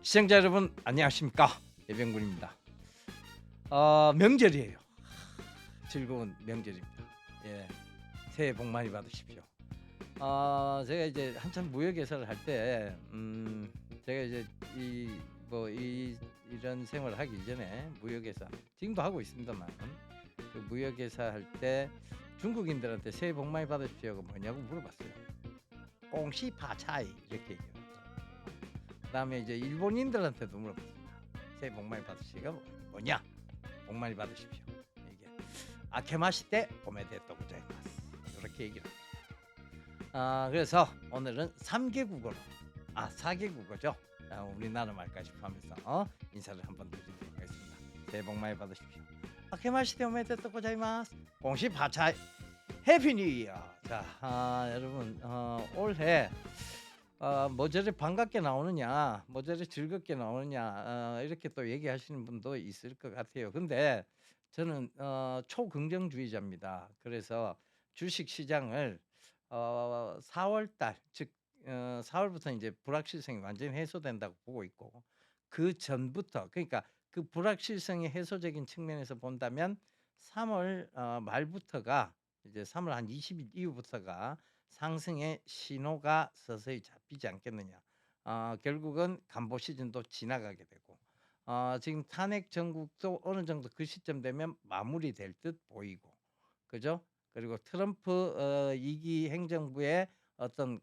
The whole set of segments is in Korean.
시청자 여러분 안녕하십니까, 예병군입니다. 명절이에요. 즐거운 명절입니다. 예, 새해 복 많이 받으십시오. 제가 이제 한참 무역회사를 할 때, 제가 이제 이런 생활을 하기 이전에 무역회사, 지금도 하고 있습니다만, 그 무역회사 할 때 중국인들한테 새해 복 많이 받으십시오가 뭐냐고 물어봤어요. 꽁시 파차이 이렇게 얘기해요. 그다음에 이제 일본인들한테도 물어봤습니다. 새해 복 많이 받으시가 뭐냐? 복 많이 받으십시오. 이게 아케마시테 오메데토 고자이마스 이렇게 얘기를 합니다. 그래서 오늘은 3개 국어로 4개 국어죠. 우리나라 말까지 포함해서 인사를 한번 드리도록 하겠습니다. 새해 복 많이 받으십시오. 아케마시테 오메데토 고자이마스. 공시 파차이. 해피 뉴 이어. 자, 여러분 올해 뭐저리 반갑게 나오느냐, 뭐저리 즐겁게 나오느냐, 이렇게 또 얘기하시는 분도 있을 것 같아요. 근데 저는 초긍정주의자입니다. 그래서 주식 시장을 4월 달, 즉 4월부터 이제 불확실성이 완전히 해소된다고 보고 있고, 그 전부터, 그러니까 그 불확실성이 해소적인 측면에서 본다면 3월 말부터가, 이제 3월 한 20일 이후부터가 상승의 신호가 서서히 잡히지 않겠느냐. 결국은 간보 시즌도 지나가게 되고, 지금 탄핵 정국도 어느 정도 그 시점 되면 마무리될 듯 보이고, 그죠? 그리고 트럼프 2기 행정부의 어떤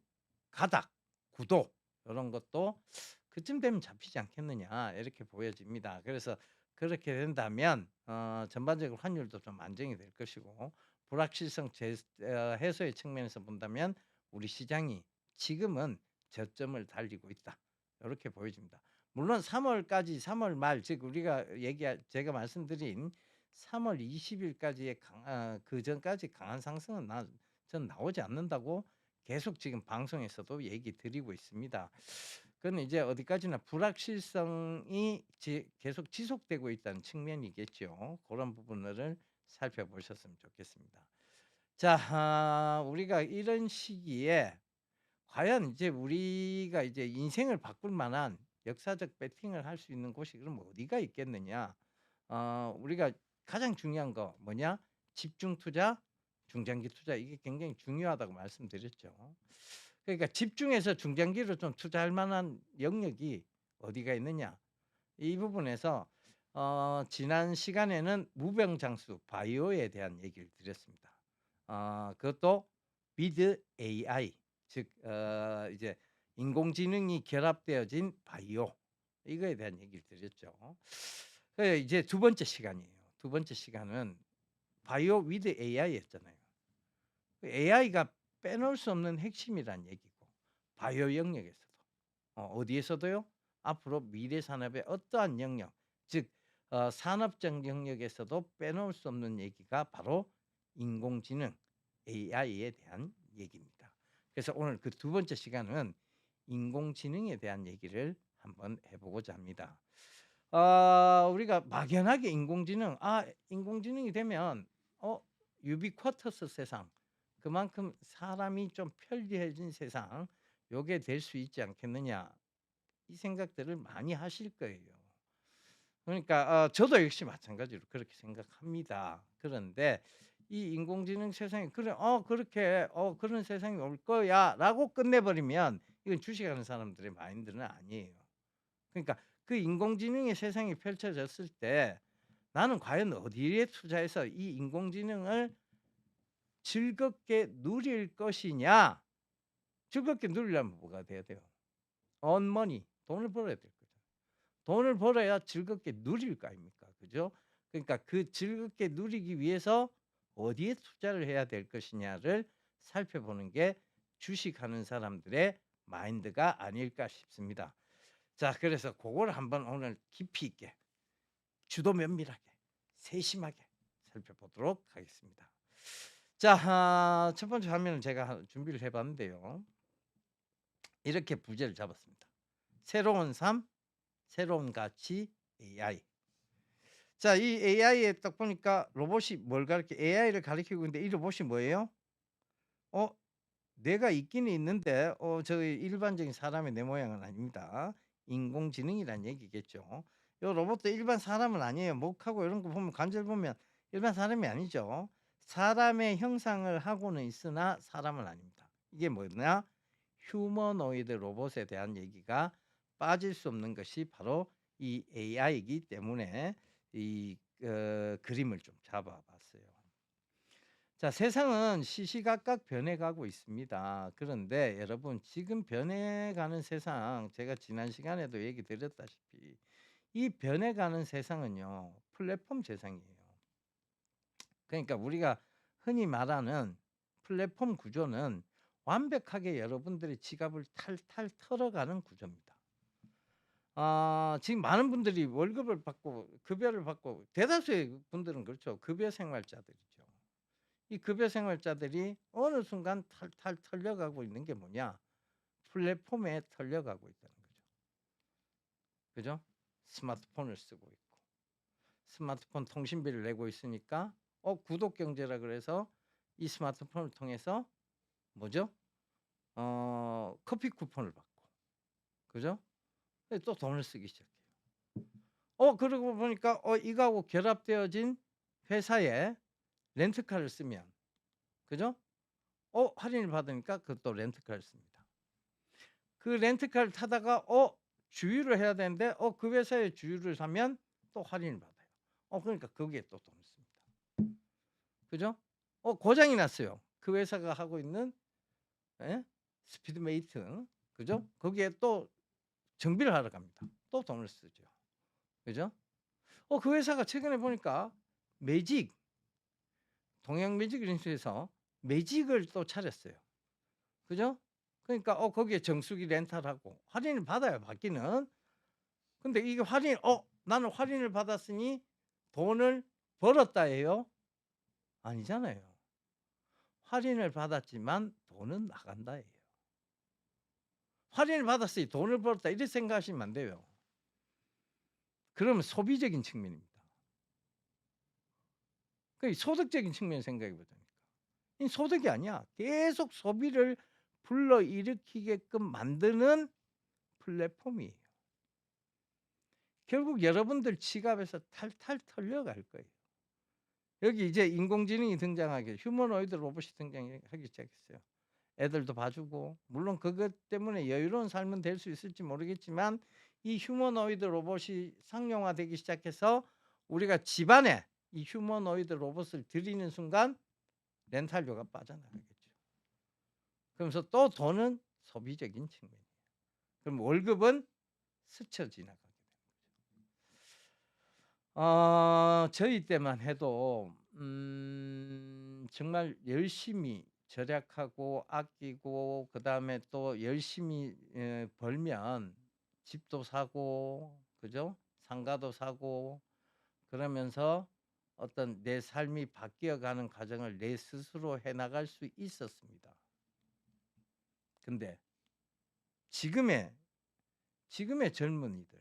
가닥, 구도 이런 것도 그쯤 되면 잡히지 않겠느냐 이렇게 보여집니다. 그래서 그렇게 된다면 전반적으로 환율도 좀 안정이 될 것이고, 불확실성 해소의 측면에서 본다면 우리 시장이 지금은 저점을 달리고 있다, 이렇게 보여집니다. 물론 3월까지, 3월 말, 즉 우리가 제가 말씀드린 3월 20일까지의 그 전까지 강한 상승은 전 나오지 않는다고 계속 지금 방송에서도 얘기 드리고 있습니다. 그건 이제 어디까지나 불확실성이 계속 지속되고 있다는 측면이겠죠. 그런 부분을 살펴보셨으면 좋겠습니다. 자, 우리가 이런 시기에 과연 이제 우리가 이제 인생을 바꿀 만한 역사적 배팅을 할 수 있는 곳이 그럼 어디가 있겠느냐? 우리가 가장 중요한 거 뭐냐? 집중 투자, 중장기 투자, 이게 굉장히 중요하다고 말씀드렸죠. 그러니까 집중해서 중장기로 좀 투자할 만한 영역이 어디가 있느냐? 이 부분에서 지난 시간에는 무병장수 바이오에 대한 얘기를 드렸습니다. 그것도 with AI, 즉 이제 인공지능이 결합되어진 바이오, 이거에 대한 얘기를 드렸죠. 이제 두 번째 시간이에요. 두 번째 시간은 바이오 with AI였잖아요. AI가 빼놓을 수 없는 핵심이란 얘기고, 바이오 영역에서도 어디에서도요. 앞으로 미래 산업의 어떠한 영역, 즉 산업적 영역에서도 빼놓을 수 없는 얘기가 바로 인공지능 AI에 대한 얘기입니다. 그래서 오늘 그 두 번째 시간은 인공지능에 대한 얘기를 한번 해보고자 합니다. 우리가 막연하게 인공지능이 되면 유비쿼터스 세상, 그만큼 사람이 좀 편리해진 세상, 요게 될 수 있지 않겠느냐, 이 생각들을 많이 하실 거예요. 그러니까 저도 역시 마찬가지로 그렇게 생각합니다. 그런데 이 인공지능 세상이 그렇게 그런 세상이 올 거야라고 끝내버리면 이건 주식하는 사람들의 마인드는 아니에요. 그러니까 그 인공지능의 세상이 펼쳐졌을 때 나는 과연 어디에 투자해서 이 인공지능을 즐겁게 누릴 것이냐? 즐겁게 누리려면 뭐가 돼야 돼요? earn money, 돈을 벌어야 될 거죠. 돈을 벌어야 즐겁게 누릴 거 아닙니까? 그죠? 그러니까 그 즐겁게 누리기 위해서 어디에 투자를 해야 될 것이냐를 살펴보는 게 주식하는 사람들의 마인드가 아닐까 싶습니다. 자, 그래서 그걸 한번 오늘 깊이 있게, 주도 면밀하게, 세심하게 살펴보도록 하겠습니다. 자, 첫 번째 화면을 제가 준비를 해봤는데요. 이렇게 부제를 잡았습니다. 새로운 삶, 새로운 가치, AI. 자, 이 AI에 딱 보니까 로봇이 뭘 가르쳐, AI를 가리키고 있는데 이 로봇이 뭐예요? 어, 뇌가 있기는 있는데 저희 일반적인 사람의 뇌 모양은 아닙니다. 인공지능이란 얘기겠죠. 요 로봇도 일반 사람은 아니에요. 목하고 이런 거 보면 관절 보면 일반 사람이 아니죠. 사람의 형상을 하고는 있으나 사람은 아닙니다. 이게 뭐냐? 휴머노이드 로봇에 대한 얘기가 빠질 수 없는 것이 바로 이 AI이기 때문에 이 그림을 좀 잡아 봤어요. 자, 세상은 시시각각 변해가고 있습니다. 그런데 여러분, 지금 변해가는 세상, 제가 지난 시간에도 얘기 드렸다시피 이 변해가는 세상은요, 플랫폼 세상이에요. 그러니까 우리가 흔히 말하는 플랫폼 구조는 완벽하게 여러분들의 지갑을 탈탈 털어가는 구조입니다. 지금 많은 분들이 월급을 받고 급여를 받고, 대다수의 분들은 그렇죠. 급여 생활자들이죠. 이 급여 생활자들이 어느 순간 탈탈 털려가고 있는 게 뭐냐? 플랫폼에 털려가고 있다는 거죠. 그죠? 스마트폰을 쓰고 있고, 스마트폰 통신비를 내고 있으니까 구독 경제라 그래서 이 스마트폰을 통해서 뭐죠? 커피 쿠폰을 받고, 그죠? 또 돈을 쓰기 시작해요. 그러고 보니까 이거하고 결합되어진 회사에 렌트카를 쓰면, 그죠? 할인을 받으니까 그것도 렌트카를 씁니다. 그 렌트카를 타다가 주유를 해야 되는데 그 회사에 주유를 사면 또 할인을 받아요. 그러니까 거기에 또 돈을 씁니다. 그죠? 고장이 났어요. 그 회사가 하고 있는 예? 스피드메이트, 그죠? 거기에 또 정비를 하러 갑니다. 또 돈을 쓰죠. 그죠? 그 회사가 최근에 보니까 매직, 동양 매직 인수해서 매직을 또 차렸어요. 그죠? 그러니까 거기에 정수기 렌탈하고 할인을 받아요, 받기는. 근데 이게 나는 할인을 받았으니 돈을 벌었다예요? 아니잖아요. 할인을 받았지만 돈은 나간다예요. 할인을 받았으니 돈을 벌었다 이렇게 생각하시면 안 돼요. 그러면 소비적인 측면입니다. 그 소득적인 측면 생각해 보자니까. 이 소득이 아니야. 계속 소비를 불러일으키게끔 만드는 플랫폼이에요. 결국 여러분들 지갑에서 탈탈 털려갈 거예요. 여기 이제 인공지능이 등장하게, 휴머노이드 로봇이 등장하기 시작했어요. 애들도 봐주고, 물론 그것 때문에 여유로운 삶은 될 수 있을지 모르겠지만 이 휴머노이드 로봇이 상용화되기 시작해서 우리가 집안에 이 휴머노이드 로봇을 들이는 순간 렌탈료가 빠져나가겠죠. 그러면서 또 돈은 소비적인 측면이에요. 그럼 월급은 스쳐 지나가게 되는 거죠. 저희 때만 해도 정말 열심히 절약하고 아끼고 그다음에 또 열심히 벌면 집도 사고, 그죠? 상가도 사고, 그러면서 어떤 내 삶이 바뀌어가는 과정을 내 스스로 해나갈 수 있었습니다. 근데 지금의 젊은이들,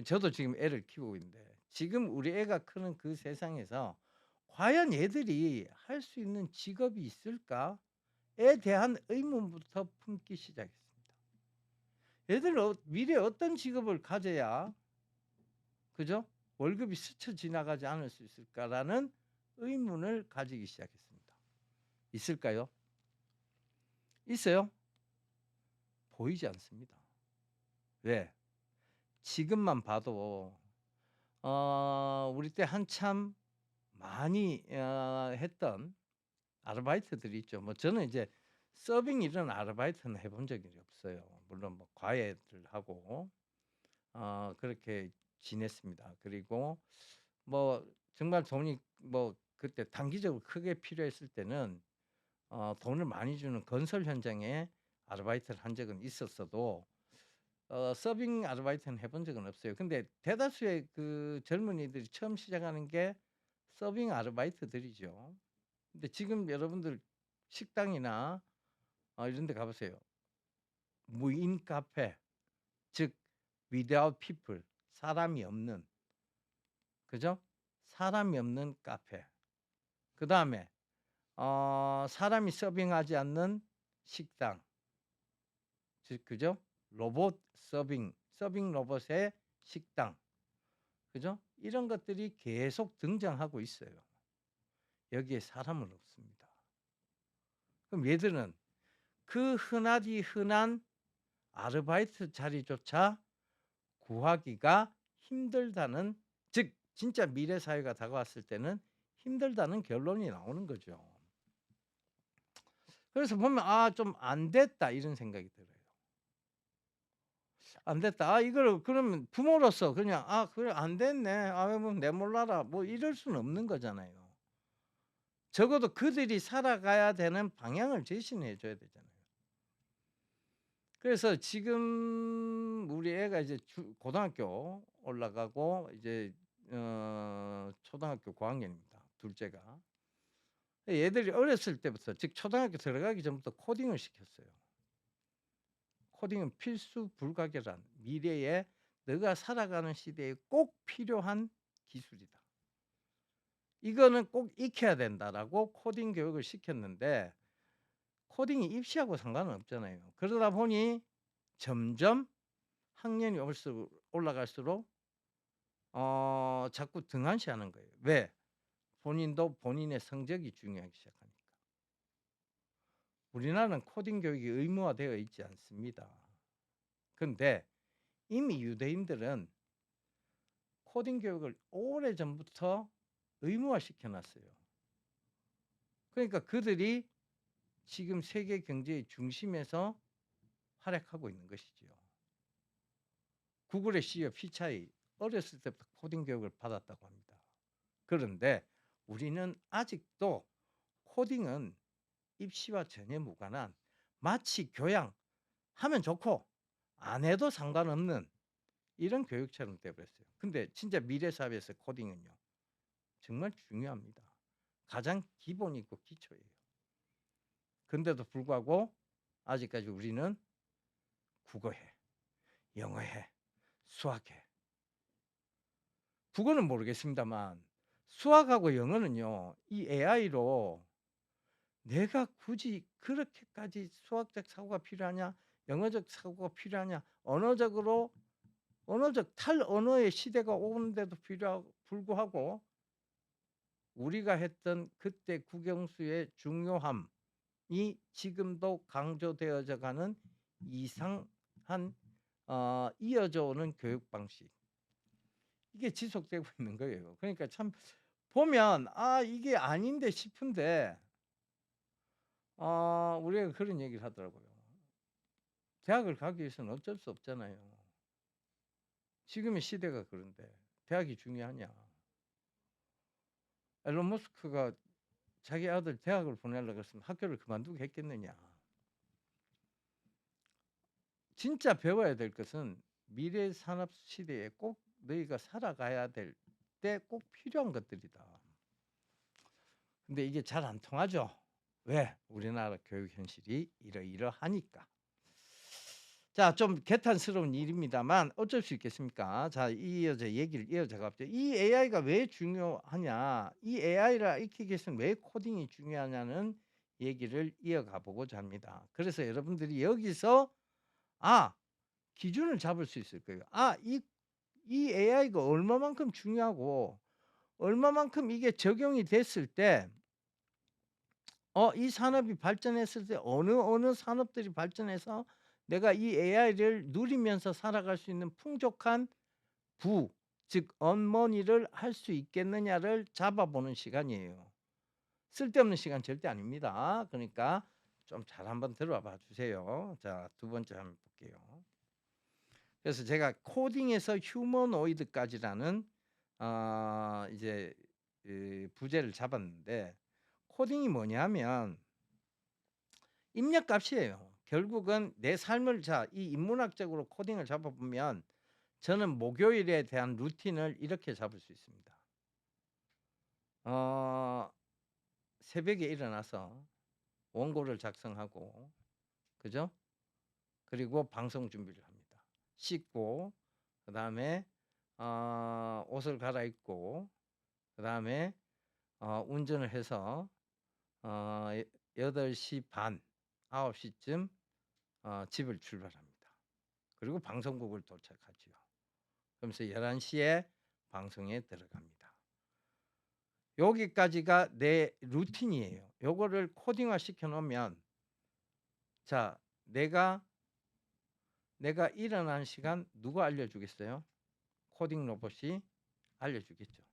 저도 지금 애를 키우고 있는데 지금 우리 애가 크는 그 세상에서 과연 얘들이 할 수 있는 직업이 있을까에 대한 의문부터 품기 시작했습니다. 얘들 미래에 어떤 직업을 가져야, 그죠? 월급이 스쳐 지나가지 않을 수 있을까라는 의문을 가지기 시작했습니다. 있을까요? 있어요? 보이지 않습니다. 왜? 지금만 봐도 우리 때 한참 많이 했던 아르바이트들이 있죠. 뭐 저는 이제 서빙 이런 아르바이트는 해본 적이 없어요. 물론 뭐 과외를 하고 그렇게 지냈습니다. 그리고 뭐 정말 돈이 뭐 그때 단기적으로 크게 필요했을 때는 돈을 많이 주는 건설 현장에 아르바이트를 한 적은 있었어도 서빙 아르바이트는 해본 적은 없어요. 근데 대다수의 그 젊은이들이 처음 시작하는 게 서빙 아르바이트들이죠. 근데 지금 여러분들 식당이나 이런 데 가보세요. 무인 카페, 즉 without people, 사람이 없는, 그죠? 사람이 없는 카페. 그다음에 사람이 서빙하지 않는 식당, 즉 그죠? 로봇 서빙 로봇의 식당. 그죠? 이런 것들이 계속 등장하고 있어요. 여기에 사람은 없습니다. 그럼 얘들은 그 흔하디 흔한 아르바이트 자리조차 구하기가 힘들다는, 즉 진짜 미래 사회가 다가왔을 때는 힘들다는 결론이 나오는 거죠. 그래서 보면 '아 좀 안 됐다.' 이런 생각이 들어요. '안 됐다. 아 이거를 그러면 부모로서 그냥 '아 그래 안 됐네. 아유 뭐 내몰라라.' 뭐 이럴 수는 없는 거잖아요. 적어도 그들이 살아가야 되는 방향을 제시는 해 줘야 되잖아요. 그래서 지금 우리 애가 이제 고등학교 올라가고 이제 초등학교 고학년입니다, 둘째가. 얘들이 어렸을 때부터, 즉 초등학교 들어가기 전부터 코딩을 시켰어요. 코딩은 필수 불가결한 미래에 너가 살아가는 시대에 꼭 필요한 기술이다. 이거는 꼭 익혀야 된다라고 코딩 교육을 시켰는데, 코딩이 입시하고 상관은 없잖아요. 그러다 보니 점점 학년이 올라갈수록 자꾸 등한시하는 거예요. 왜? 본인도 본인의 성적이 중요하기 시작하니까. 우리나라는 코딩 교육이 의무화되어 있지 않습니다. 근데 이미 유대인들은 코딩 교육을 오래전부터 의무화시켜 놨어요. 그러니까 그들이 지금 세계 경제의 중심에서 활약하고 있는 것이지요. 구글의 CEO 피차이 어렸을 때부터 코딩 교육을 받았다고 합니다. 그런데 우리는 아직도 코딩은 입시와 전혀 무관한, 마치 교양하면 좋고 안 해도 상관없는 이런 교육처럼 되어 버렸어요. 근데 진짜 미래 사회에서 코딩은요, 정말 중요합니다. 가장 기본이고 기초예요. 근데도 불구하고 아직까지 우리는 국어해, 영어해, 수학해. 국어는 모르겠습니다만 수학하고 영어는요, 이 AI로 내가 굳이 그렇게까지 수학적 사고가 필요하냐, 영어적 사고가 필요하냐, 언어적 탈언어의 시대가 오는데도 불구하고 우리가 했던 그때 국영수의 중요함이 지금도 강조되어져 가는 이상한 이어져 오는 교육 방식, 이게 지속되고 있는 거예요. 그러니까 참 보면 '아 이게 아닌데.' 싶은데 우리가 그런 얘기를 하더라고요. 대학을 가기 위해서는 어쩔 수 없잖아요. 지금의 시대가 그런데 대학이 중요하냐. 앨런 머스크가 자기 아들 대학을 보내려고 했으면 학교를 그만두고 했겠느냐. 진짜 배워야 될 것은 미래 산업 시대에 꼭 너희가 살아가야 될 때 꼭 필요한 것들이다. 근데 이게 잘 안 통하죠. 왜? 우리나라 교육 현실이 이러이러하니까. 자, 좀 개탄스러운 일입니다만 어쩔 수 있겠습니까? 자, 얘기를 이어져 가죠. 이 AI가 왜 중요하냐? 이 AI를 익히기 위해서는 왜 코딩이 중요하냐는 얘기를 이어가 보고자 합니다. 그래서 여러분들이 여기서 기준을 잡을 수 있을 거예요. 이 AI가 얼마만큼 중요하고 얼마만큼 이게 적용이 됐을 때 이 산업이 발전했을 때 어느 산업들이 발전해서 내가 이 AI를 누리면서 살아갈 수 있는 풍족한 즉 언머니를 할 수 있겠느냐를 잡아보는 시간이에요. 쓸데없는 시간 절대 아닙니다. 그러니까 좀 잘 한번 들어봐 주세요. 자, 두 번째 한번 볼게요. 그래서 제가 코딩에서 휴머노이드까지라는 이제 부제를 잡았는데, 코딩이 뭐냐면 입력값이에요. 결국은 내 삶을, 이 인문학적으로 코딩을 잡아보면 저는 목요일에 대한 루틴을 이렇게 잡을 수 있습니다. 새벽에 일어나서 원고를 작성하고, 그죠? 그리고 방송 준비를 합니다. 씻고, 그 다음에 옷을 갈아입고, 그 다음에 운전을 해서 8시 반, 9시쯤 집을 출발합니다. 그리고 방송국을 도착하지요. 그러면서 11시에 방송에 들어갑니다. 여기까지가 내 루틴이에요. 요거를 코딩화 시켜 놓으면 자, 내가 일어나는 시간 누가 알려주겠어요? 코딩 로봇이 알려주겠죠.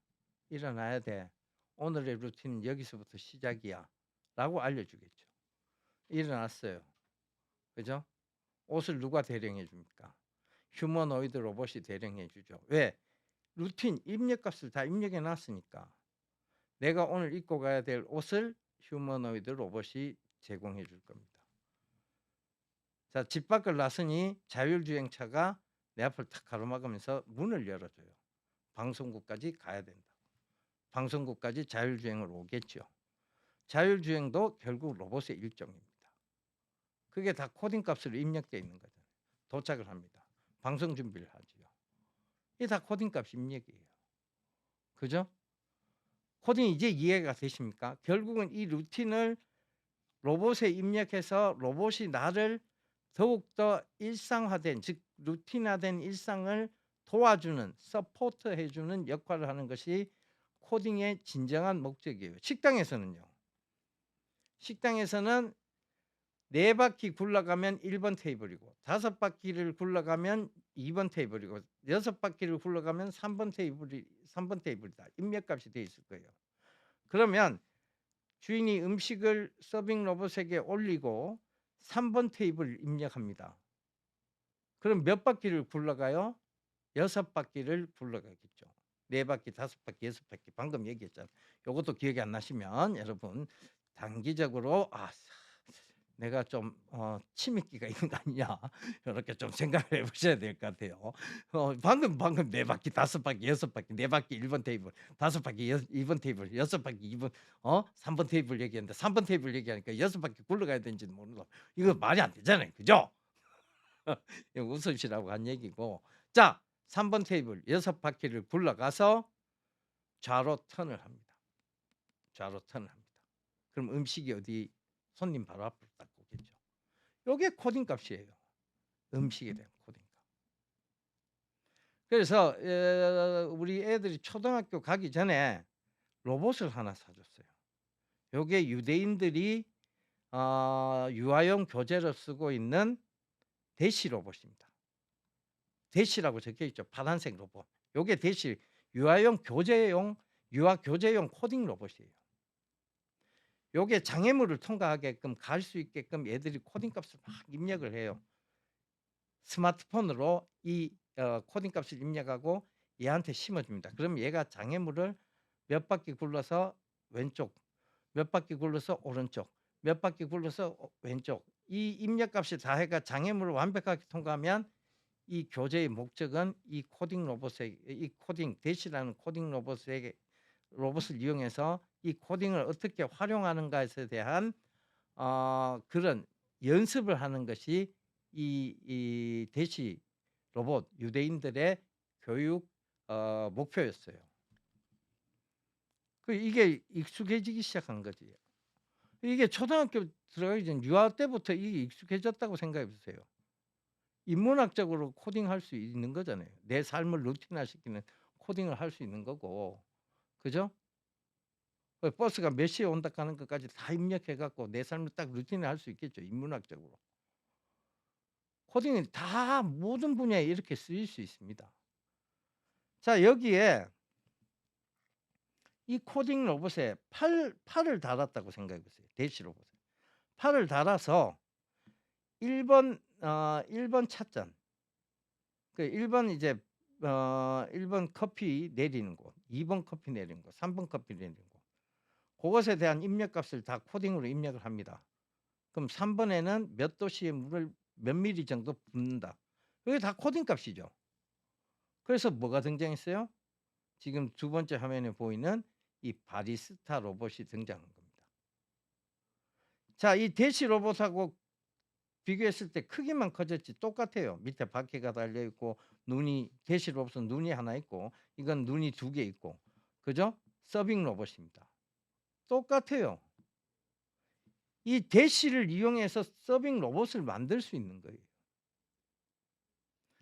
일어나야 돼. 오늘의 루틴은 여기서부터 시작이야. 라고 알려주겠죠. 일어났어요. 그죠? 옷을 누가 대령해 줍니까? 휴머노이드 로봇이 대령해 주죠. 왜? 루틴 입력값을 다 입력해 놨으니까 내가 오늘 입고 가야 될 옷을 휴머노이드 로봇이 제공해 줄 겁니다. 자, 집 밖을 나서니 자율주행차가 내 앞을 탁 가로막으면서 문을 열어줘요. 방송국까지 가야 된다. 방송국까지 자율주행으로 오겠죠. 자율주행도 결국 로봇의 일종입니다. 그게 다 코딩 값으로 입력되어 있는 거잖아요. 도착을 합니다. 방송 준비를 하지요. 이게 다 코딩 값 입력이에요. 그죠? 코딩 이제 이해가 되십니까? 결국은 이 루틴을 로봇에 입력해서 로봇이 나를 더욱더 일상화된, 즉 루틴화된 일상을 도와주는, 서포트해주는 역할을 하는 것이 코딩의 진정한 목적이에요. 식당에서는요. 식당에서는 4바퀴 굴러가면 1번 테이블이고 5바퀴를 굴러가면 2번 테이블이고 6바퀴를 굴러가면 3번 테이블이다. 입력값이 돼 있을 거예요. 그러면 주인이 음식을 서빙 로봇에게 올리고 3번 테이블 입력합니다. 그럼 몇 바퀴를 굴러가요? 6바퀴를 굴러가겠죠. 4바퀴, 5바퀴, 6바퀴 방금 얘기했잖아요. 요것도 기억이 안 나시면 여러분 단기적으로 내가 좀 치밀기가 있는 거 아니냐 이렇게 좀 생각을 해보셔야 될 것 같아요. 방금 4바퀴, 5바퀴, 6바퀴, 4바퀴 1번 테이블, 5바퀴 2번 테이블, 6바퀴 2번 3번 테이블 얘기했는데 3번 테이블 얘기하니까 6바퀴 굴러가야 되는지는 모르고 이거 말이 안 되잖아요. 그죠? 이거 웃으시라고 한 얘기고. 자, 3번 테이블 6바퀴를 굴러가서 좌로 턴을 합니다. 좌로 턴을 합니다. 그럼 음식이 어디 손님 바로 앞으로 딱 오겠죠. 요게 코딩 값이에요. 음식에 대한 코딩 값. 그래서 우리 애들이 초등학교 가기 전에 로봇을 하나 사줬어요. 요게 유대인들이 유아용 교재로 쓰고 있는 대시 로봇입니다. 대시라고 적혀 있죠. 파란색 로봇. 요게 대시 유아 교재용 코딩 로봇이에요. 요게 장애물을 통과하게끔 갈 수 있게끔 얘들이 코딩 값을 막 입력을 해요. 스마트폰으로 이 코딩 값을 입력하고 얘한테 심어줍니다. 그럼 얘가 장애물을 몇 바퀴 굴러서 왼쪽, 몇 바퀴 굴러서 오른쪽, 몇 바퀴 굴러서 왼쪽. 이 입력 값이 다 해가 장애물을 완벽하게 통과하면 이 교재의 목적은 이 코딩 로봇의 이 코딩 대시라는 코딩 로봇을 이용해서 이 코딩을 어떻게 활용하는가에 대한 그런 연습을 하는 것이 이 대시 로봇 유대인들의 교육 목표였어요. 이게 익숙해지기 시작한 거지. 이게 초등학교 들어가기 전 유아 때부터 이게 익숙해졌다고 생각해 보세요. 인문학적으로 코딩할 수 있는 거잖아요. 내 삶을 루틴화시키는 코딩을 할 수 있는 거고. 그죠? 버스가 몇 시에 온다 하는 것까지 다 입력해 갖고 내 삶을 딱 루틴화할 수 있겠죠, 인문학적으로. 코딩은 다 모든 분야에 이렇게 쓰일 수 있습니다. 자, 여기에 이 코딩 로봇에 팔을 달았다고 생각해 보세요. 대시 로봇에. 팔을 달아서 1번 1번 찻잔. 그 1번 이제 1번 커피 내리는 곳, 2번 커피 내리는 곳, 3번 커피 내리는 곳. 그것에 대한 입력값을 다 코딩으로 입력을 합니다. 그럼 3번에는 몇 도씨의 물을 몇 미리 정도 붓는다. 이게 다 코딩 값이죠. 그래서 뭐가 등장했어요? 지금 두 번째 화면에 보이는 이 바리스타 로봇이 등장한 겁니다. 자, 이 대시 로봇하고 비교했을 때 크기만 커졌지 똑같아요. 밑에 바퀴가 달려 있고 대시 로봇은 눈이 하나 있고 이건 눈이 2개 있고. 그죠? 서빙 로봇입니다. 똑같아요. 이 대시를 이용해서 서빙 로봇을 만들 수 있는 거예요.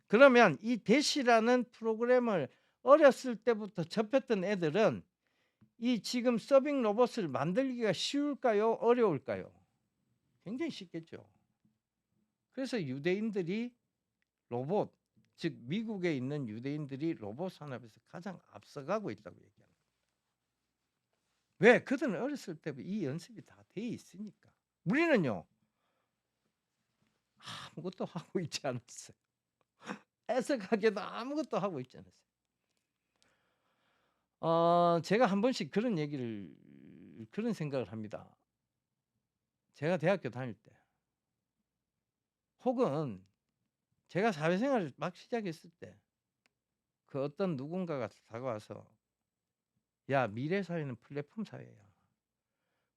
그러면 이 대시라는 프로그램을 어렸을 때부터 접했던 애들은 이 지금 서빙 로봇을 만들기가 쉬울까요? 어려울까요? 굉장히 쉽겠죠. 그래서 유대인들이 로봇, 즉 미국에 있는 유대인들이 로봇 산업에서 가장 앞서가고 있다고 얘기합니다. 왜? 그들은 어렸을 때부터 이 연습이 다 돼 있으니까. 우리는요. 아무것도 하고 있지 않았어요. 애석하게도 아무것도 하고 있지 않았어요. 제가 한 번씩 그런 생각을 합니다. 제가 대학교 다닐 때 혹은 제가 사회생활을 막 시작했을 때 그 어떤 누군가가 다가와서 "야, 미래 사회는 플랫폼 사회야.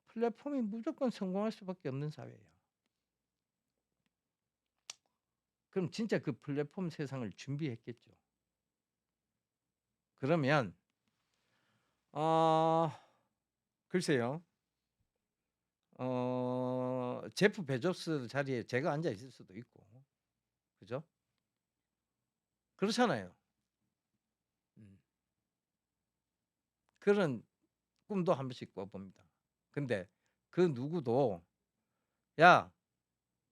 플랫폼이 무조건 성공할 수밖에 없는 사회야." 그럼 진짜 그 플랫폼 세상을 준비했겠죠. 그러면 어 글쎄요. 제프 베조스 자리에 제가 앉아 있을 수도 있고. 그죠? 그렇잖아요. 음. 그런 꿈도 한 번씩 꿔 봅니다. 근데 그 누구도 "야,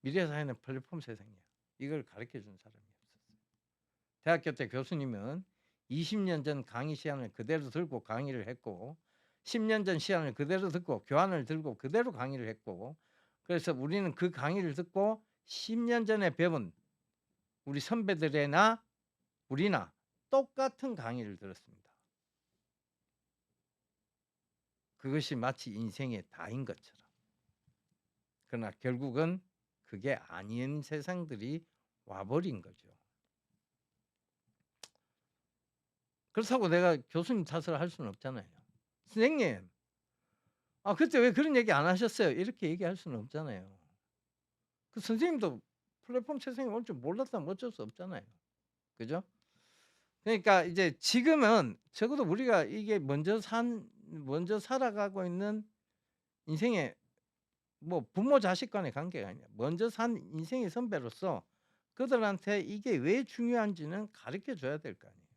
미래 사회는 플랫폼 세상이야." 이걸 가르쳐 준 사람이 없었어요. 대학교 때 교수님은 20년 전 강의 시안을 그대로 들고 강의를 했고 10년 전 시안을 그대로 듣고 교환을 들고 그대로 강의를 했고 그래서 우리는 그 강의를 듣고 10년 전에 배운 우리 선배들이나 우리나 똑같은 강의를 들었습니다. 그것이 마치 인생의 다인 것처럼. 그러나 결국은 그게 아닌 세상들이 와 버린 거죠. 그렇다고 내가 교수님 탓을 할 수는 없잖아요. "선생님, 그때 왜 그런 얘기 안 하셨어요?" 이렇게 얘기할 수는 없잖아요. 그 선생님도 플랫폼 세상이 올 줄 몰랐다면 어쩔 수 없잖아요. 그죠? 그러니까 이제 지금은 적어도 우리가 이게 먼저 살아가고 있는 인생의 뭐 부모 자식 간의 관계가 아니라 먼저 산 인생의 선배로서 그들한테 이게 왜 중요한지는 가르쳐 줘야 될 거 아니에요.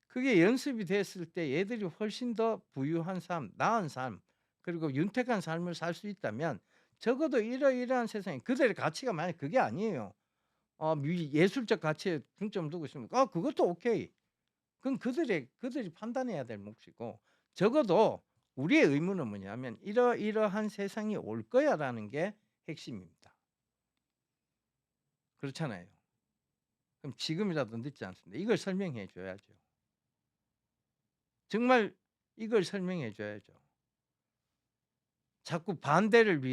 그게 연습이 됐을 때 얘들이 훨씬 더 부유한 삶, 나은 삶, 그리고 윤택한 삶을 살 수 있다면 적어도 이러이러한 세상에 그들의 가치가 만약 그게 아니에요. 예술적 가치에 중점을 두고 있으면 그것도 오케이. 그건 그들이 판단해야 될 몫이고 적어도 우리의 의무는 뭐냐면 '이러이러한 세상이 올 거야.'라는 게 핵심입니다. 그렇잖아요. 그럼 지금이라도 늦지 않습니다. 이걸 설명해 줘야죠. 정말 이걸 설명해 줘야죠. 자꾸 반대를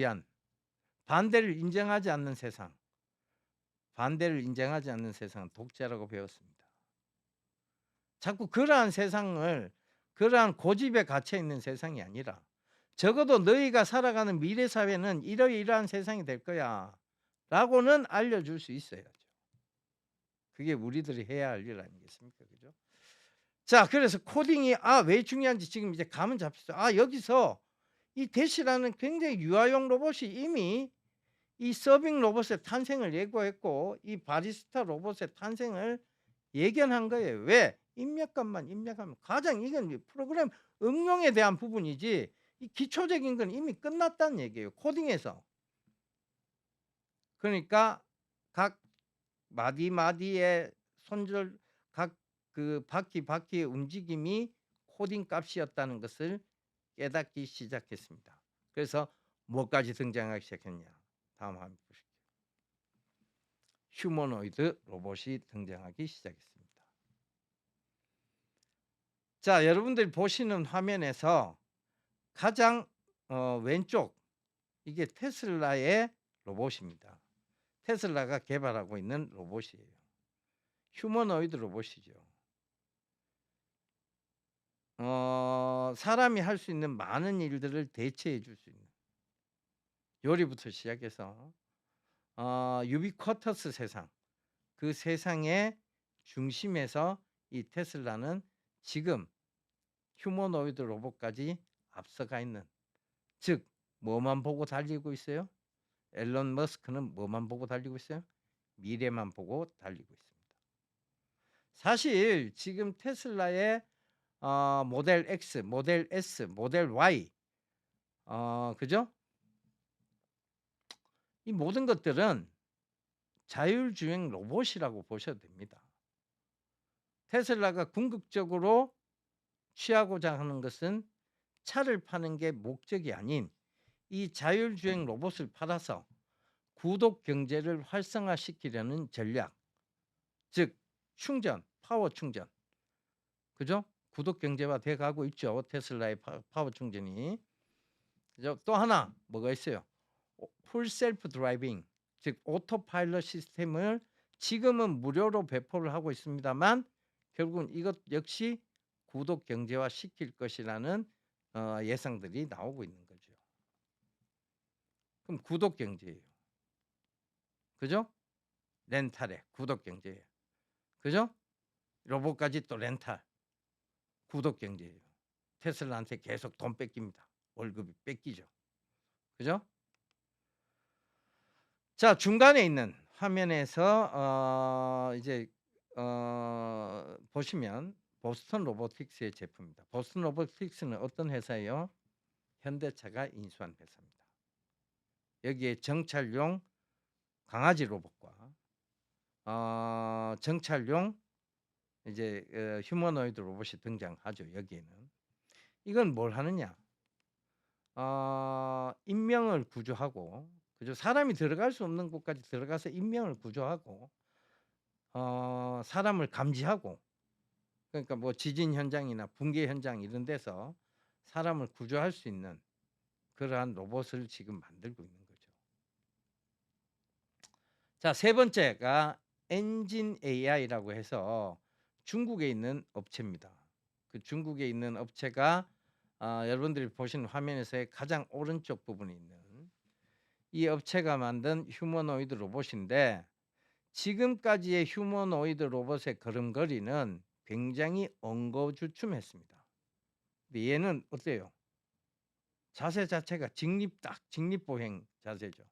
인정하지 않는 세상, 반대를 인정하지 않는 세상은 독재라고 배웠습니다. 자꾸 그러한 고집에 갇혀 있는 세상이 아니라 적어도 "너희가 살아가는 미래 사회는 이러이러한 세상이 될 거야."라고는 알려줄 수 있어야죠. 그게 우리들이 해야 할 일 아니겠습니까? 그죠? 자, 그래서 코딩이 왜 중요한지 지금 이제 감은 잡혔어요. 여기서 이 대시라는 굉장히 유아용 로봇이 이미 이 서빙 로봇의 탄생을 예고했고 이 바리스타 로봇의 탄생을 예견한 거예요. 왜? 입력하면 가장 이건 프로그램 응용에 대한 부분이지 이 기초적인 건 이미 끝났다는 얘기예요, 코딩에서. 그러니까 각 마디마디의 손절 각 그 바퀴의 움직임이 코딩 값이었다는 것을 깨닫기 시작했습니다. 그래서 뭐까지 등장하기 시작했냐. 다음 화면 보실게요. 휴머노이드 로봇이 등장하기 시작했습니다. 자, 여러분들이 보시는 화면에서 가장 왼쪽 이게 테슬라의 로봇입니다. 테슬라가 개발하고 있는 로봇이에요. 휴머노이드 로봇이죠. 사람이 할 수 있는 많은 일들을 대체해 줄 수 있는 요리부터 시작해서 유비쿼터스 세상, 그 세상의 중심에서 이 테슬라는 지금 휴머노이드 로봇까지 앞서가 있는, 즉 뭐만 보고 달리고 있어요? 앨런 머스크는 뭐만 보고 달리고 있어요? 미래만 보고 달리고 있습니다. 사실 지금 테슬라의 모델 X, 모델 S, 모델 Y 그죠? 이 모든 것들은 자율주행 로봇이라고 보셔도 됩니다. 테슬라가 궁극적으로 취하고자 하는 것은 차를 파는 게 목적이 아닌 이 자율주행 로봇을 팔아서 구독 경제를 활성화시키려는 전략. 즉 충전, 파워 충전. 그죠? 구독 경제화 돼 가고 있죠. 테슬라의 파워 충전이. 그죠? 또 하나 뭐가 있어요? 풀 셀프 드라이빙. 즉 오토파일럿 시스템을 지금은 무료로 배포를 하고 있습니다만 결국은 이것 역시 구독 경제화 시킬 것이라는 예상들이 나오고 있는 거죠. 그럼 구독 경제예요. 그죠? 렌탈에 구독 경제예요. 그죠? 로봇까지 또 렌탈. 구독 경제예요. 테슬라한테 계속 돈 뺏깁니다. 월급이 뺏기죠. 그죠? 자, 중간에 있는 화면에서 이제 보시면 보스턴 로보틱스의 제품입니다. 보스턴 로보틱스는 어떤 회사예요? 현대차가 인수한 회사입니다. 여기에 정찰용 강아지 로봇과 정찰용 이제 휴머노이드 로봇이 등장하죠. 여기에는. 이건 뭘 하느냐? 인명을 구조하고 그죠? 사람이 들어갈 수 없는 곳까지 들어가서 인명을 구조하고 사람을 감지하고 그러니까 뭐 지진 현장이나 붕괴 현장 이런 데서 사람을 구조할 수 있는 그러한 로봇을 지금 만들고 있는 거죠. 자, 세 번째가 엔진 AI라고 해서 중국에 있는 업체입니다. 그 중국에 있는 업체가 여러분들이 보시는 화면에서의 가장 오른쪽 부분에 있는 이 업체가 만든 휴머노이드 로봇인데 지금까지의 휴머노이드 로봇의 걸음걸이는 굉장히 엉거주춤했습니다. 근데 얘는 어때요? 자세 자체가 직립보행 자세죠.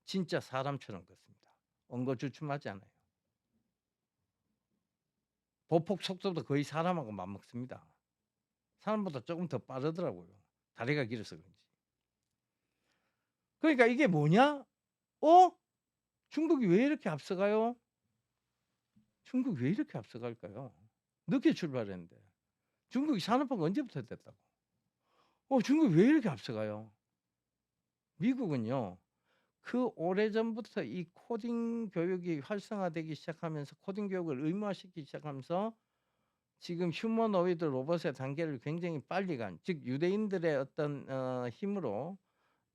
진짜 사람처럼 걷습니다. 엉거주춤하지 않아요. 보폭 속도도 거의 사람하고 맞먹습니다. 사람보다 조금 더 빠르더라고요. 다리가 길어서 그런지. 그러니까 이게 뭐냐? 중국이 왜 이렇게 앞서가요? 중국이 왜 이렇게 앞서갈까요? 늦게 출발했는데. 중국이 산업화가 언제부터 됐다고? 중국이 왜 이렇게 앞서가요? 미국은요. 그 오래전부터 이 코딩 교육이 활성화되기 시작하면서 코딩 교육을 의무화시키기 시작하면서 지금 휴머노이드 로봇의 단계를 굉장히 빨리 간, 즉 유대인들의 어떤 힘으로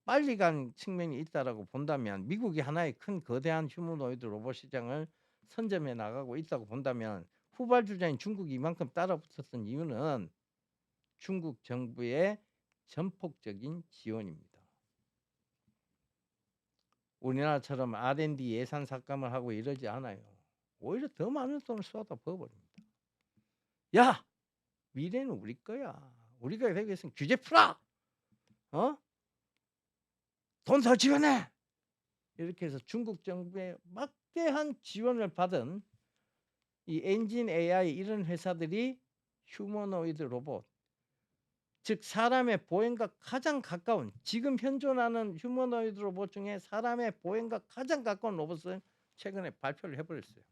빨리 간 측면이 있다라고 본다면 미국이 하나의 큰 거대한 휴머노이드 로봇 시장을 선점해 나가고 있다고 본다면 후발주자인 중국이 이만큼 따라붙었던 이유는 중국 정부의 전폭적인 지원입니다. 우리나라처럼 R&D 예산 삭감을 하고 이러지 않아요. 오히려 더 많은 돈을 쏟아 부어버립니다. 야! 미래는 우리 거야. 우리가 되기 위해서는 규제 풀어! 돈 더 지원해! 이렇게 해서 중국 정부의 막대한 지원을 받은 이 엔진 AI 이런 회사들이 휴머노이드 로봇, 즉 사람의 보행과 가장 가까운 지금 현존하는 휴머노이드 로봇 중에 사람의 보행과 가장 가까운 로봇을 최근에 발표를 해버렸어요.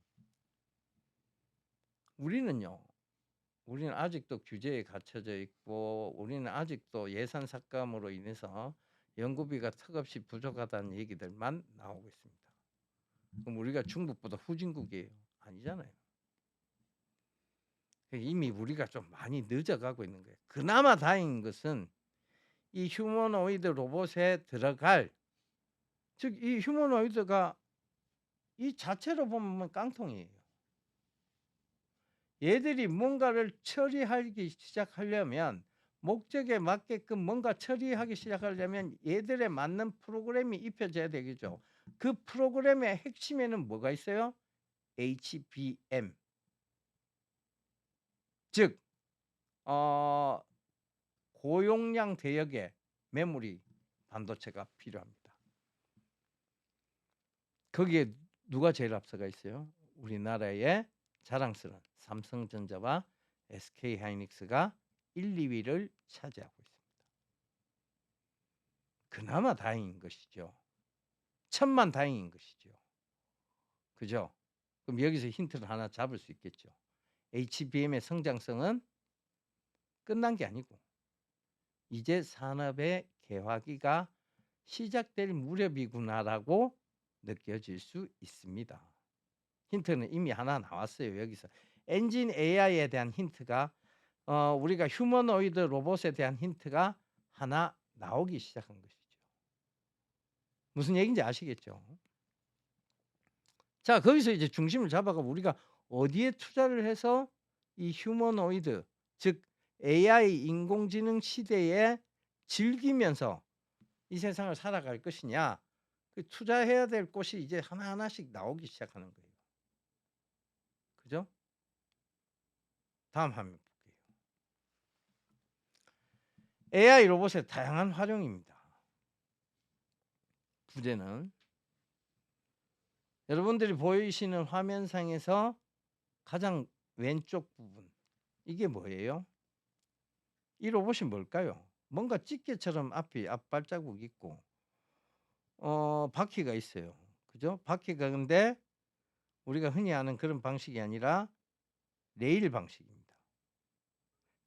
우리는요. 우리는 아직도 규제에 갇혀져 있고 우리는 아직도 예산 삭감으로 인해서 연구비가 턱없이 부족하다는 얘기들만 나오고 있습니다. 그럼 우리가 중국보다 후진국이에요? 아니잖아요. 이미 우리가 좀 많이 늦어가고 있는 거예요. 그나마 다행인 것은 이 휴머노이드 로봇에 들어갈, 즉 이 휴머노이드가 이 자체로 보면 깡통이에요. 얘들이 뭔가를 처리하기 시작하려면 목적에 맞게끔 뭔가 처리하기 시작하려면 얘들에 맞는 프로그램이 입혀져야 되겠죠. 그 프로그램의 핵심에는 뭐가 있어요? HBM. 즉 고용량 대역의 메모리 반도체가 필요합니다. 거기에 누가 제일 앞서가 있어요? 우리나라의 자랑스러운 삼성전자와 SK하이닉스가 1, 2위를 차지하고 있습니다. 그나마 다행인 것이죠. 천만 다행인 것이죠. 그죠? 그럼 여기서 힌트를 하나 잡을 수 있겠죠. HBM의 성장성은 끝난 게 아니고 이제 산업의 개화기가 시작될 무렵이구나라고 느껴질 수 있습니다. 힌트는 이미 하나 나왔어요. 여기서 엔진 AI에 대한 힌트가 우리가 휴머노이드 로봇에 대한 힌트가 하나 나오기 시작한 것이죠. 무슨 얘기인지 아시겠죠? 자, 거기서 이제 중심을 잡아가 우리가 어디에 투자를 해서 이 휴머노이드, 즉 AI 인공지능 시대에 즐기면서 이 세상을 살아갈 것이냐, 그 투자해야 될 곳이 이제 하나하나씩 나오기 시작하는 거예요. 그죠? 다음 화면 볼게요. AI 로봇의 다양한 활용입니다. 부제는 여러분들이 보이시는 화면상에서 가장 왼쪽 부분, 이게 뭐예요? 이 로봇이 뭘까요? 뭔가 집게처럼 앞이 앞발자국 있고 바퀴가 있어요. 그죠? 바퀴가 근데 우리가 흔히 아는 그런 방식이 아니라 레일 방식입니다.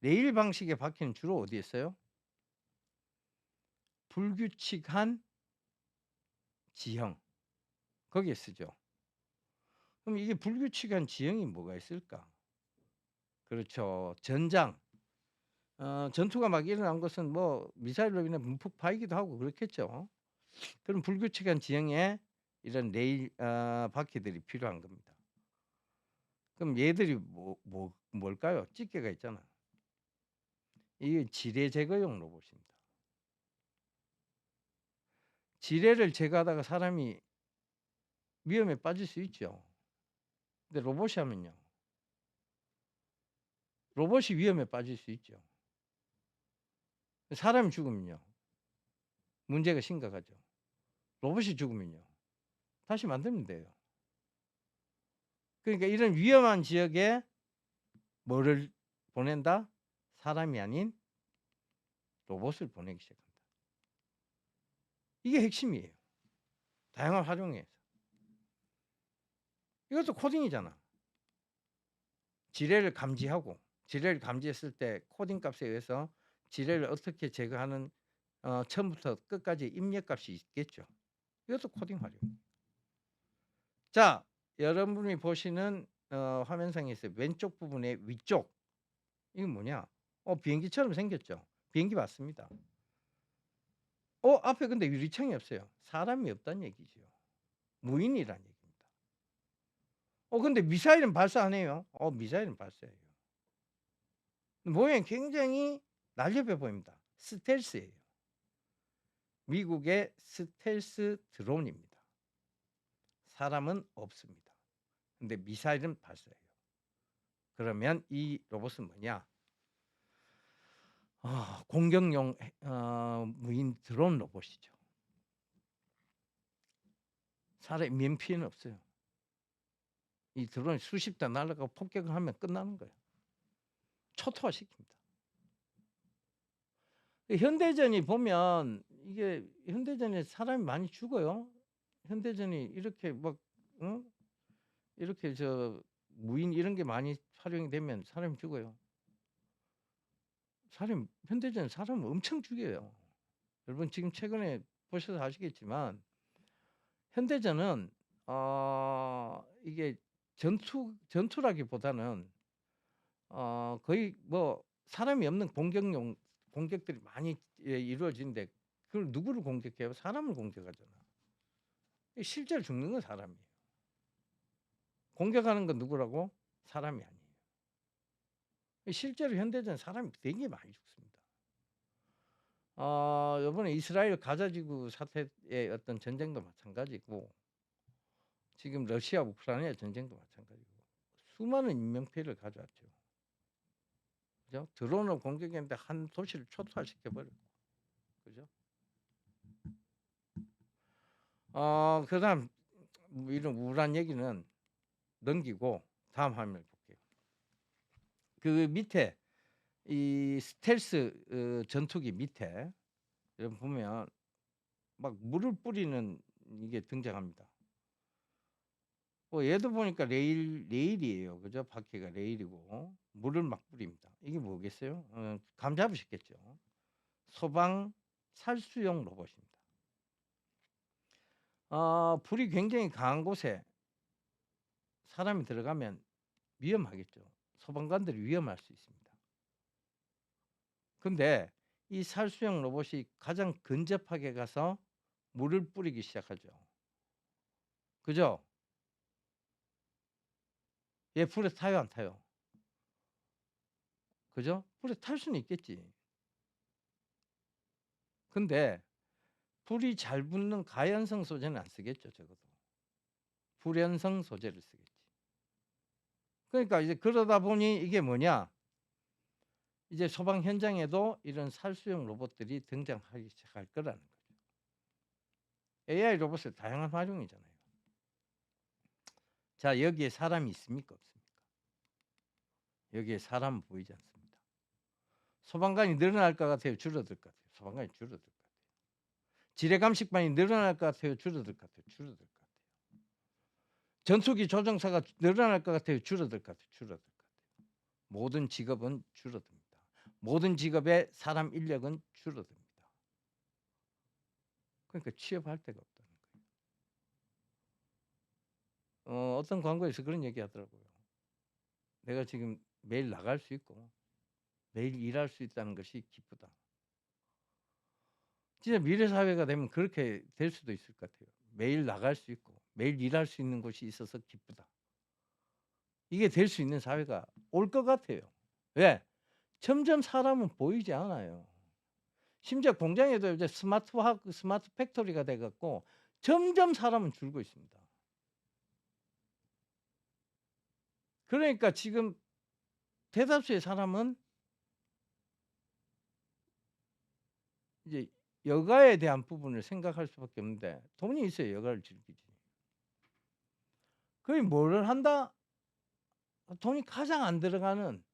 레일 방식의 바퀴는 주로 어디에 써요? 불규칙한 지형, 거기에 쓰죠. 그럼 이게 불규칙한 지형이 뭐가 있을까? 그렇죠. 전장. 전투가 막 일어난 것은 뭐 미사일로 인해 문폭 파이기도 하고 그렇겠죠. 그런 불규칙한 지형에 이런 레일 바퀴들이 필요한 겁니다. 그럼 얘들이 뭘까요? 집게가 있잖아. 이게 지뢰 제거용 로봇입니다. 지뢰를 제거하다가 사람이 위험에 빠질 수 있죠. 근데 로봇이 하면요. 로봇이 위험에 빠질 수 있죠. 사람이 죽으면요. 문제가 심각하죠. 로봇이 죽으면요. 다시 만들면 돼요. 그러니까 이런 위험한 지역에 뭐를 보낸다? 사람이 아닌 로봇을 보내기 시작한다. 이게 핵심이에요. 다양한 활용에서. 이것도 코딩이잖아. 지뢰를 감지하고 지뢰를 감지했을 때 코딩 값에 의해서 지뢰를 어떻게 제거하는 처음부터 끝까지 입력값이 있겠죠. 이것도 코딩 활용. 자, 여러분이 보시는 화면상에서 왼쪽 부분의 위쪽, 이건 뭐냐? 비행기처럼 생겼죠. 비행기 맞습니다. 앞에 근데 유리창이 없어요. 사람이 없다는 얘기죠. 무인이란 얘기입니다. 근데 미사일은 발사 안 해요. 미사일은 발사해요. 모양이 굉장히 날렵해 보입니다. 스텔스예요. 미국의 스텔스 드론입니다. 사람은 없습니다. 근데 미사일은 발사해요. 그러면 이 로봇은 뭐냐? 공격용 무인 드론 로봇이죠. 사람 인명 피해는 없어요. 이 드론이 수십 대 날아가고 폭격을 하면 끝나는 거예요. 초토화시킵니다. 현대전이 보면 이게 현대전에 사람이 많이 죽어요. 현대전이 이렇게 막 이렇게 무인 이런 게 많이 활용이 되면 사람이 죽어요. 현대전 사람을 엄청 죽여요. 여러분 지금 최근에 보셔서 아시겠지만 현대전은 이게 전투라기보다는 거의 뭐 사람이 없는 공격들이 많이 이루어지는데 그걸 누구를 공격해요? 사람을 공격하잖아. 실제로 죽는 건 사람이에요. 공격하는 건 누구라고? 사람이 아니에요. 실제로 현대전 사람이 되게 많이 죽습니다. 이번에 이스라엘 가자지구 사태의 어떤 전쟁도 마찬가지고 지금 러시아 우크라이나 전쟁도 마찬가지고 수많은 인명피해를 가져왔죠. 그죠? 드론을 공격했는데 한 도시를 초토화시켜 버렸고, 그죠? 그다음 뭐 이런 우울한 얘기는 넘기고 다음 화면을 볼게요. 그 밑에 이 스텔스 전투기 밑에 여러분 보면 막 물을 뿌리는 이게 등장합니다. 얘도 보니까 레일이에요. 그죠? 바퀴가 레일이고 물을 막 뿌립니다. 이게 뭐겠어요? 감 잡으셨겠죠? 소방 살수용 로봇입니다. 불이 굉장히 강한 곳에 사람이 들어가면 위험하겠죠. 소방관들이 위험할 수 있습니다. 근데 이 살수용 로봇이 가장 근접하게 가서 물을 뿌리기 시작하죠. 그죠? 얘 불에 타요, 안 타요? 그죠? 불에 탈 수는 있겠지. 근데 불이 잘 붙는 가연성 소재는 안 쓰겠죠, 적어도. 불연성 소재를 쓰겠지. 그러니까 이제 그러다 보니 이게 뭐냐? 이제 소방 현장에도 이런 살수용 로봇들이 등장하기 시작할 거라는 거죠. AI 로봇의 다양한 활용이잖아요. 자, 여기에 사람이 있습니까? 없습니까? 여기에 사람 보이지 않습니다. 소방관이 늘어날 것 같아요? 줄어들 것 같아요? 소방관이 줄어들 것 같아요. 지뢰감식반이 늘어날 것 같아요? 줄어들 것 같아요? 줄어들 것 같아요. 전투기 조종사가 늘어날 것 같아요? 줄어들 것 같아요? 줄어들 것 같아요. 모든 직업은 줄어듭니다. 모든 직업의 사람 인력은 줄어듭니다. 그러니까 취업할 데가 없다는 거예요. 어떤 광고에서 그런 얘기 하더라고요. 내가 지금 매일 나갈 수 있고 매일 일할 수 있다는 것이 기쁘다. 진짜 미래 사회가 되면 그렇게 될 수도 있을 것 같아요. 매일 나갈 수 있고 매일 일할 수 있는 곳이 있어서 기쁘다. 이게 될 수 있는 사회가 올 것 같아요. 왜? 점점 사람은 보이지 않아요. 심지어 공장에도 이제 스마트화하고 스마트 팩토리가 돼 갖고 점점 사람은 줄고 있습니다. 그러니까 지금 대다수의 사람은 이제 여가에 대한 부분을 생각할 수밖에 없는데 돈이 있어야 여가를 즐기지. 그게 뭐를 한다? 돈이 가장 안 들어가는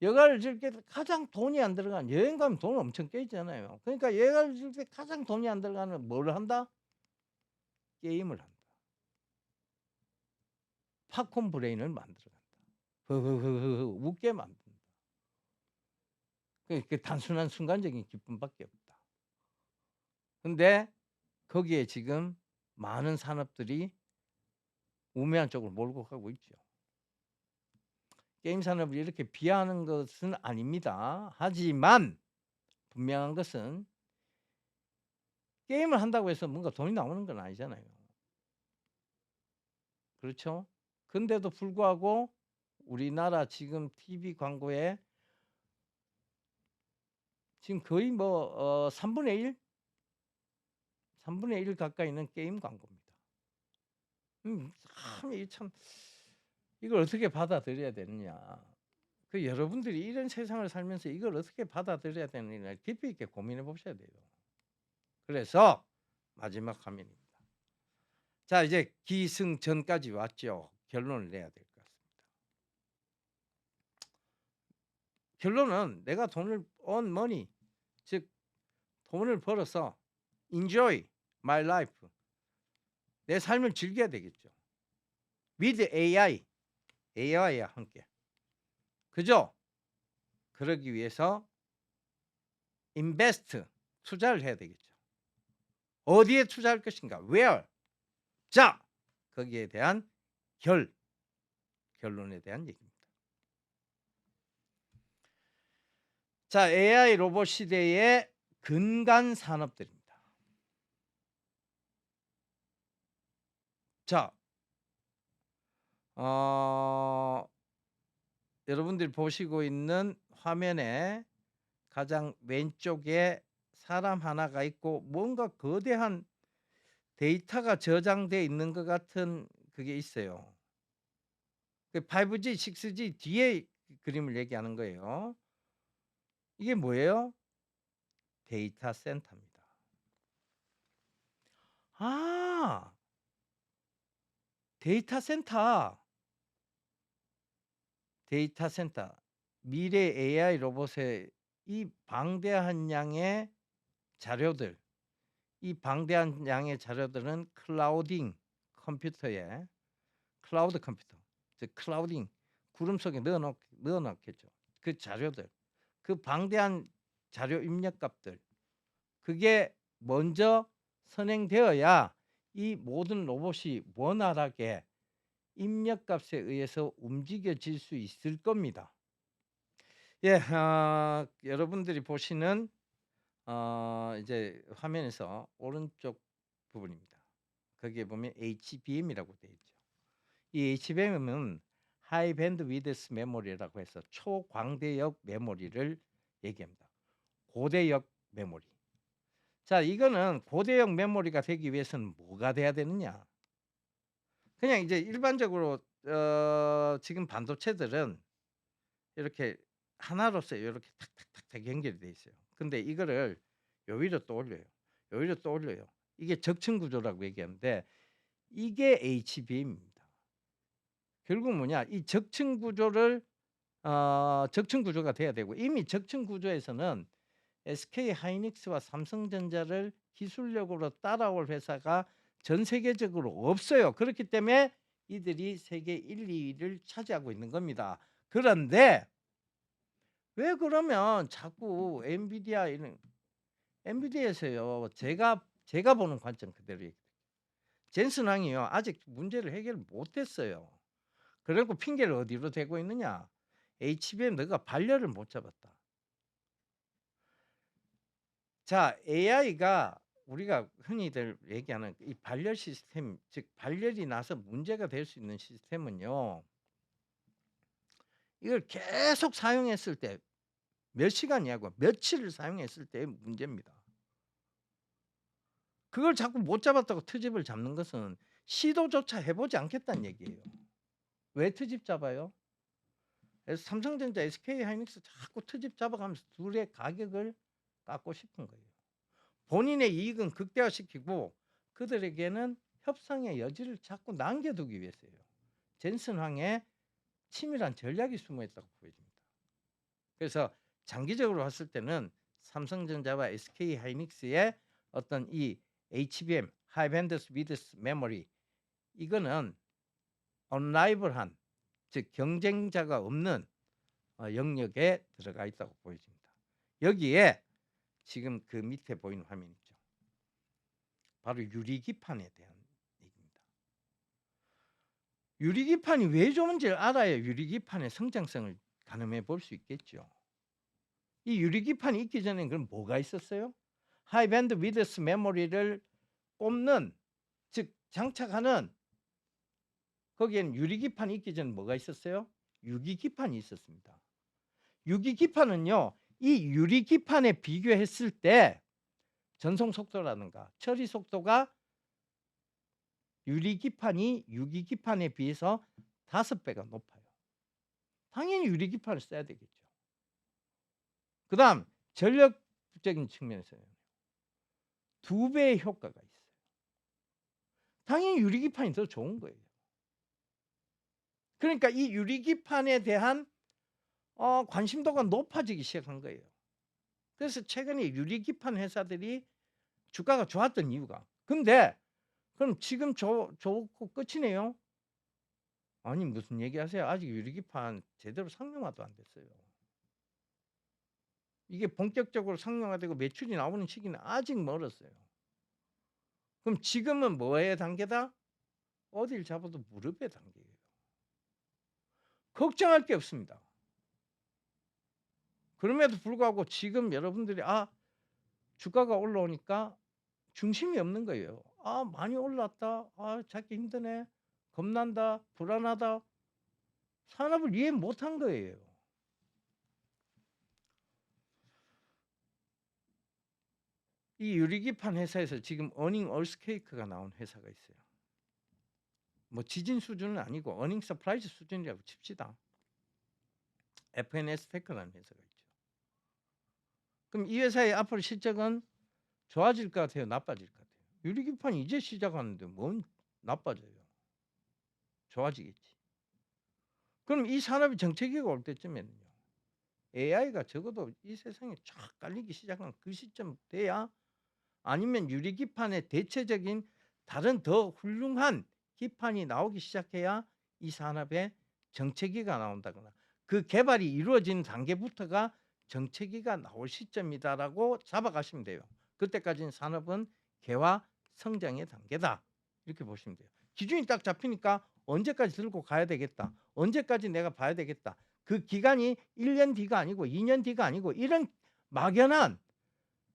여가를 즐길 때 가장 돈이 안 들어가는 여행 가면 돈 엄청 깨지잖아요. 그러니까 여가를 즐길 때 가장 돈이 안 들어가는 뭐를 한다? 게임을 한다. 팝콘 브레인을 만들어 간다. 흐흐흐흐 웃게 만든다. 그 단순한 순간적인 기쁨밖에 없다. 근데 거기에 지금 많은 산업들이 우매한 쪽으로 몰고 가고 있죠. 게임 산업을 이렇게 비하하는 것은 아닙니다. 하지만 분명한 것은 게임을 한다고 해서 뭔가 돈이 나오는 건 아니잖아요. 그렇죠? 근데도 불구하고 우리나라 지금 TV 광고에 지금 거의 뭐 3분의 1? 3분의 1 가까이는 게임 광고입니다. 참 이걸 어떻게 받아들여야 되느냐. 여러분들이 이런 세상을 살면서 이걸 어떻게 받아들여야 되느냐 깊이 있게 고민해 보셔야 돼요. 그래서 마지막 화면입니다. 자, 이제 기승전까지 왔죠. 결론을 내야 될 것 같습니다. 결론은 내가 돈을 earn money, 즉 돈을 벌어서 enjoy my life, 내 삶을 즐겨야 되겠죠. with AI와 함께. 그죠? 그러기 위해서 invest, 투자를 해야 되겠죠. 어디에 투자할 것인가? where? 자, 거기에 대한 결론에 대한 얘기입니다. 자, AI 로봇 시대의 근간 산업들입니다. 자, 여러분들이 보시고 있는 화면에 가장 왼쪽에 사람 하나가 있고 뭔가 거대한 데이터가 저장돼 있는 것 같은 그게 있어요. 5G, 6G 뒤에 그림을 얘기하는 거예요. 이게 뭐예요? 데이터 센터입니다. 아, 데이터 센터. 미래 AI 로봇의 이 방대한 양의 자료들, 이 방대한 양의 자료들은 클라우딩 컴퓨터에 클라우드 컴퓨터, 즉 클라우딩 구름 속에 넣어 놓겠죠. 그 자료들, 그 방대한 자료 입력값들, 그게 먼저 선행되어야 이 모든 로봇이 원활하게 입력값에 의해서 움직여질 수 있을 겁니다. 예, 여러분들이 보시는 이제 화면에서 오른쪽 부분입니다. 거기에 보면 HBM이라고 되어 있죠. 이 HBM은 하이 밴드 위드스 메모리라고 해서 초광대역 메모리를 얘기합니다. 고대역 메모리. 자, 이거는 고대역 메모리가 되기 위해서는 뭐가 돼야 되느냐? 그냥 이제 일반적으로 지금 반도체들은 이렇게 하나로서 이렇게 탁탁탁탁 연결이 돼 있어요. 근데 이거를 요 위로 또 올려요. 요 위로 또 올려요. 이게 적층 구조라고 얘기하는데 이게 HBM입니다. 결국 뭐냐? 이 적층 구조를 적층 구조가 돼야 되고 이미 적층 구조에서는 SK 하이닉스와 삼성전자를 기술력으로 따라올 회사가 전 세계적으로 없어요. 그렇기 때문에 이들이 세계 1, 2위를 차지하고 있는 겁니다. 그런데 왜 그러면 자꾸 엔비디아 이런 엔비디아에서요. 제가 보는 관점 그대로 얘기해요. 젠슨 황이요. 아직 문제를 해결 못 했어요. 그리고 핑계를 어디로 대고 있느냐? HBM 너가 발열을 못 잡았다. 자, AI가 우리가 흔히들 얘기하는 이 발열 시스템, 즉 발열이 나서 문제가 될 수 있는 시스템은요. 이걸 계속 사용했을 때 몇 시간이냐고 며칠을 사용했을 때의 문제입니다. 그걸 자꾸 못 잡았다고 트집을 잡는 것은 시도조차 해보지 않겠다는 얘기예요. 왜 트집 잡아요? 그래서 삼성전자, SK 하이닉스 자꾸 트집 잡아가면서 둘의 가격을 깎고 싶은 거예요. 본인의 이익은 극대화시키고 그들에게는 협상의 여지를 자꾸 남겨두기 위해서예요. 젠슨 황의 치밀한 전략이 숨어있다고 보여집니다. 그래서 장기적으로 봤을 때는 삼성전자와 SK 하이닉스의 어떤 이 HBM, 하이 밴드스 위드스 메모리 이거는 언라이벌한 즉 경쟁자가 없는 영역에 들어가 있다고 보여집니다. 여기에 지금 그 밑에 보이는 화면 있죠. 바로 유리기판에 대한 얘기입니다. 유리기판이 왜 좋은지를 알아야 유리기판의 성장성을 가늠해 볼 수 있겠죠. 이 유리기판이 있기 전에 그럼 뭐가 있었어요? 하이밴드 위드스 메모리를 꼽는 즉 장착하는 거기에는 유리기판이 있기 전에 뭐가 있었어요? 유기기판이 있었습니다. 유기기판은요. 이 유리기판에 비교했을 때 전송 속도라든가 처리 속도가 유기기판에 비해서 5배가 높아요. 당연히 유리기판을 써야 되겠죠. 그 다음 전력적인 측면에서는 2배의 효과가 있어요. 당연히 유리기판이 더 좋은 거예요. 그러니까 이 유리기판에 대한 관심도가 높아지기 시작한 거예요. 그래서 최근에 유리기판 회사들이 주가가 좋았던 이유가. 근데 그럼 지금 좋고 끝이네요? 아니 무슨 얘기하세요? 아직 유리기판 제대로 상용화도 안 됐어요. 이게 본격적으로 상용화되고 매출이 나오는 시기는 아직 멀었어요. 그럼 지금은 뭐의 단계다? 어딜 잡아도 무릎의 단계예요. 걱정할 게 없습니다. 그럼에도 불구하고 지금 여러분들이 주가가 올라오니까 중심이 없는 거예요. 많이 올랐다. 찾기 힘드네. 겁난다. 불안하다. 산업을 이해 못한 거예요. 이 유리기판 회사에서 지금 어닝 얼스케이크가 나온 회사가 있어요. 뭐 지진 수준은 아니고 어닝 서프라이즈 수준이라고 칩시다. FNS 테크라는 회사가 있죠. 그럼 이 회사의 앞으로 실적은 좋아질 것 같아요? 나빠질 것 같아요? 유리기판이 이제 시작하는데 뭔 나빠져요? 좋아지겠지. 그럼 이 산업의 정체기가 올 때쯤에는요. AI가 적어도 이 세상에 쫙 깔리기 시작한 그 시점 돼야 아니면 유리기판의 대체적인 다른 더 훌륭한 기판이 나오기 시작해야 이 산업에 정체기가 나온다거나 그 개발이 이루어지는 단계부터가 정체기가 나올 시점이다라고 잡아가시면 돼요. 그때까지는 산업은 개화 성장의 단계다. 이렇게 보시면 돼요. 기준이 딱 잡히니까 언제까지 들고 가야 되겠다. 언제까지 내가 봐야 되겠다. 그 기간이 1년 뒤가 아니고 2년 뒤가 아니고 이런 막연한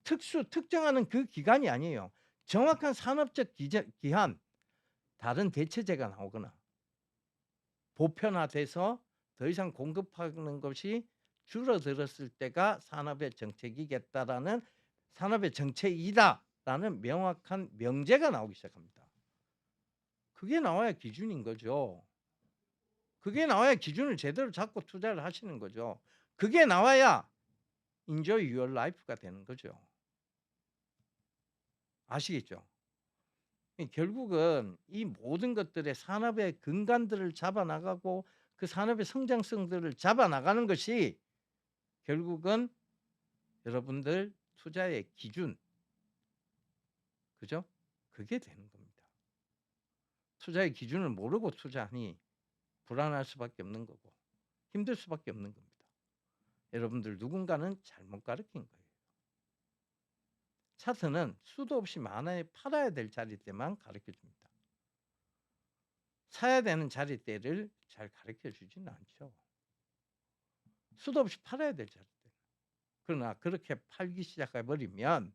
특정하는 그 기간이 아니에요. 정확한 산업적 기한, 다른 대체제가 나오거나 보편화돼서 더 이상 공급하는 것이 줄어들었을 때가 산업의 정책이겠다라는 산업의 정책이다라는 명확한 명제가 나오기 시작합니다. 그게 나와야 기준인 거죠. 그게 나와야 기준을 제대로 잡고 투자를 하시는 거죠. 그게 나와야 enjoy your life가 되는 거죠. 아시겠죠? 결국은 이 모든 것들의 산업의 근간들을 잡아나가고 그 산업의 성장성들을 잡아나가는 것이 결국은 여러분들 투자의 기준, 그죠? 그게 되는 겁니다. 투자의 기준을 모르고 투자하니 불안할 수밖에 없는 거고 힘들 수밖에 없는 겁니다. 여러분들 누군가는 잘못 가르친 거예요. 차트는 수도 없이 많아야 팔아야 될 자리때만 가르쳐 줍니다. 사야 되는 자리때를 잘 가르쳐 주지는 않죠. 수도 없이 팔아야 될 자리때. 그러나 그렇게 팔기 시작해 버리면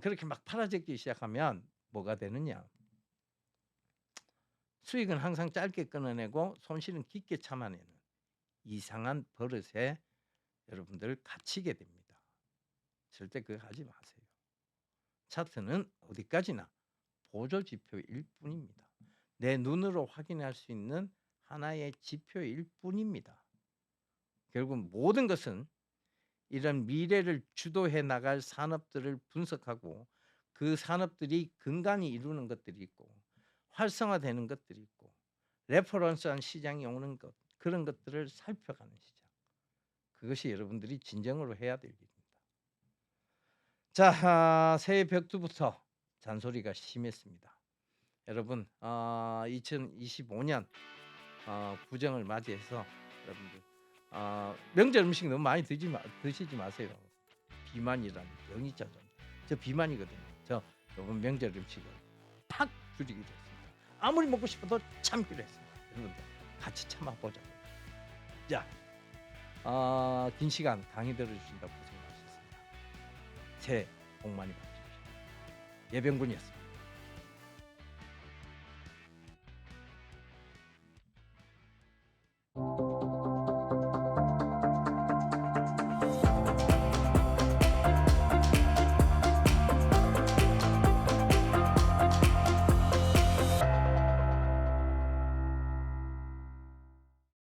그렇게 막 팔아제기 시작하면 뭐가 되느냐? 수익은 항상 짧게 끊어내고 손실은 깊게 참아내는 이상한 버릇에 여러분들 갇히게 됩니다. 절대 그거 하지 마세요. 차트는 어디까지나 보조 지표일 뿐입니다. 내 눈으로 확인할 수 있는 하나의 지표일 뿐입니다. 결국 모든 것은 이런 미래를 주도해 나갈 산업들을 분석하고 그 산업들이 근간이 이루는 것들이 있고 활성화되는 것들이 있고 레퍼런스한 시장이 오는 것 그런 것들을 살펴가는 시장. 그것이 여러분들이 진정으로 해야 될 일입니다. 자, 새해 벽두부터 잔소리가 심했습니다. 여러분 2025년 구정을 맞이해서 여러분들 명절 음식 너무 많이 드시지 마세요. 비만이라는 병이 있잖아요. 저 비만이거든요. 저 이번 명절 음식을 팍 줄이기로 했습니다. 아무리 먹고 싶어도 참기로 했습니다. 여러분들 같이 참아보자고요. 자, 긴 시간 강의 들어주신다고 고생 많으셨습니다. 새해 복 많이 받으십시오. 예병군이었습니다.